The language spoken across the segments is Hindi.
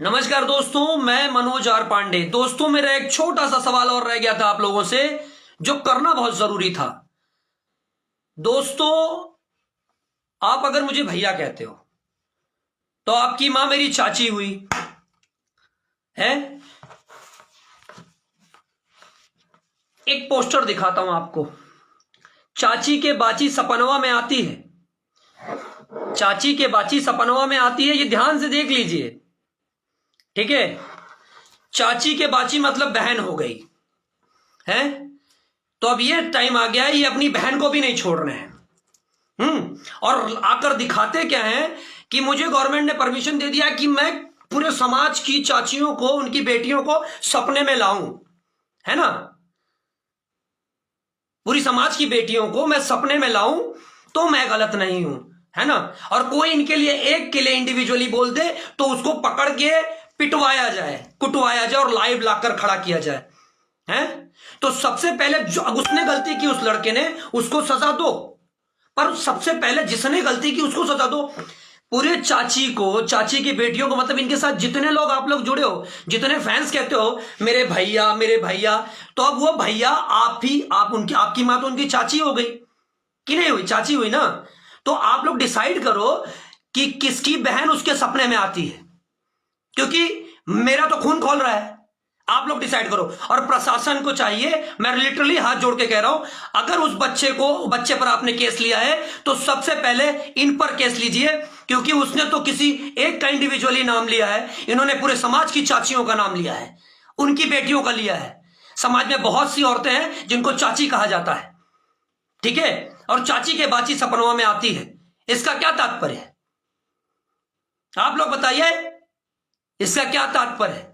नमस्कार दोस्तों, मैं मनोज आर पांडे। दोस्तों, मेरा एक छोटा सा सवाल और रह गया था आप लोगों से, जो करना बहुत जरूरी था। दोस्तों, आप अगर मुझे भैया कहते हो तो आपकी मां मेरी चाची हुई है। एक पोस्टर दिखाता हूं आपको। चाची के बाची सपनवा में आती है, चाची के बाची सपनवा में आती है। ये ध्यान से देख लीजिए, ठीक है। चाची के बाची मतलब बहन हो गई है। तो अब ये टाइम आ गया है, ये अपनी बहन को भी नहीं छोड़ रहे हैं। और आकर दिखाते क्या है कि मुझे गवर्नमेंट ने परमिशन दे दिया कि मैं पूरे समाज की चाचियों को, उनकी बेटियों को सपने में लाऊं, है ना। पूरी समाज की बेटियों को मैं सपने में लाऊं तो मैं गलत नहीं हूं, है ना। और कोई इनके लिए, एक के लिए इंडिविजुअली बोल दे तो उसको पकड़ के पिटवाया जाए, कुटवाया जाए और लाइव लाकर खड़ा किया जाए, हैं। तो सबसे पहले जो उसने गलती की, उस लड़के ने, उसको सजा दो। पर सबसे पहले जिसने गलती की उसको सजा दो। पूरे चाची को, चाची की बेटियों को, मतलब इनके साथ जितने लोग आप लोग जुड़े हो, जितने फैंस कहते हो मेरे भैया मेरे भैया, तो अब वो भैया आपकी मां तो उनकी चाची हो गई कि नहीं हुई? चाची हुई ना। तो आप लोग डिसाइड करो कि किसकी बहन उसके सपने में आती है, क्योंकि मेरा तो खून खोल रहा है। आप लोग डिसाइड करो। और प्रशासन को चाहिए, मैं लिटरली हाथ जोड़ के कह रहा हूं, अगर उस बच्चे पर आपने केस लिया है तो सबसे पहले इन पर केस लीजिए, क्योंकि उसने तो किसी एक का इंडिविजुअली नाम लिया है, इन्होंने पूरे समाज की चाचियों का नाम लिया है, उनकी बेटियों का लिया है। समाज में बहुत सी औरतें हैं जिनको चाची कहा जाता है, ठीक है। और चाची के बाची सपनों में आती है, इसका क्या तात्पर्य है? आप लोग बताइए, इसका क्या तात्पर्य है?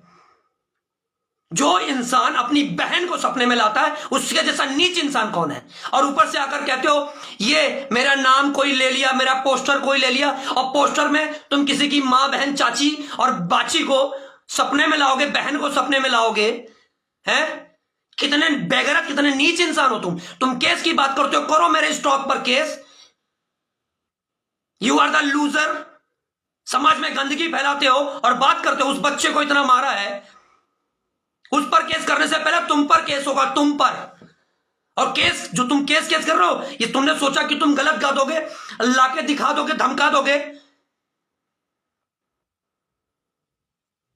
जो इंसान अपनी बहन को सपने में लाता है, उसके जैसा नीच इंसान कौन है? और ऊपर से आकर कहते हो ये मेरा नाम कोई ले लिया, मेरा पोस्टर कोई ले लिया, और पोस्टर में तुम किसी की मां, बहन, चाची और बाची को सपने में लाओगे, बहन को सपने में लाओगे, हैं? कितने बेगैरत, कितने नीच इंसान हो तुम केस की बात करते हो, करो मेरे स्टॉक पर case. You are the loser. समाज में गंदगी फैलाते हो और बात करते हो उस बच्चे को इतना मारा है, उस पर केस करने से पहले तुम पर केस होगा, तुम पर। और केस जो तुम केस कर रहे हो, ये तुमने सोचा कि तुम गलत गा दोगे, लाके दिखा दोगे, धमका दोगे।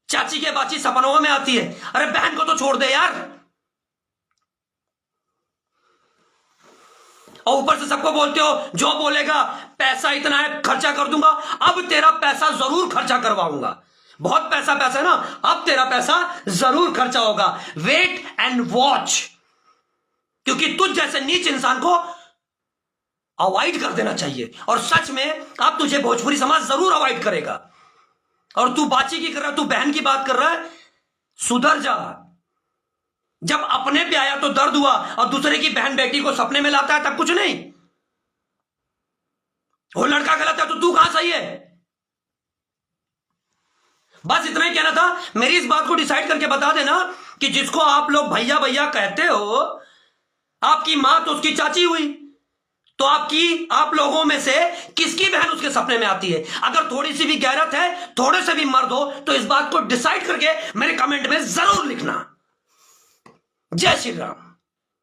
चाची के बाची सपनों में आती है, अरे बहन को तो छोड़ दे यार। और ऊपर से सबको बोलते हो जो बोलेगा पैसा इतना है खर्चा कर दूंगा। अब तेरा पैसा जरूर खर्चा करवाऊंगा, बहुत पैसा है ना, अब तेरा पैसा जरूर खर्चा होगा। वेट एंड वॉच, क्योंकि तुझ जैसे नीच इंसान को अवॉइड कर देना चाहिए। और सच में अब तुझे भोजपुरी समाज जरूर अवॉइड करेगा। और तू बाची की कर रहा है, तू बहन की बात कर रहा है, सुधर जा। जब अपने पे आया तो दर्द हुआ, और दूसरे की बहन बेटी को सपने में लाता है तब कुछ नहीं। वो लड़का गलत है तो तू कहां सही है? बस इतना ही कहना था। मेरी इस बात को डिसाइड करके बता देना कि जिसको आप लोग भैया भैया कहते हो, आपकी मां तो उसकी चाची हुई, तो आप लोगों में से किसकी बहन उसके सपने में आती है? अगर थोड़ी सी भी गैरत है, थोड़े से भी मर्द हो, तो इस बात को डिसाइड करके मेरे कमेंट में जरूर लिखना। जय श्री राम।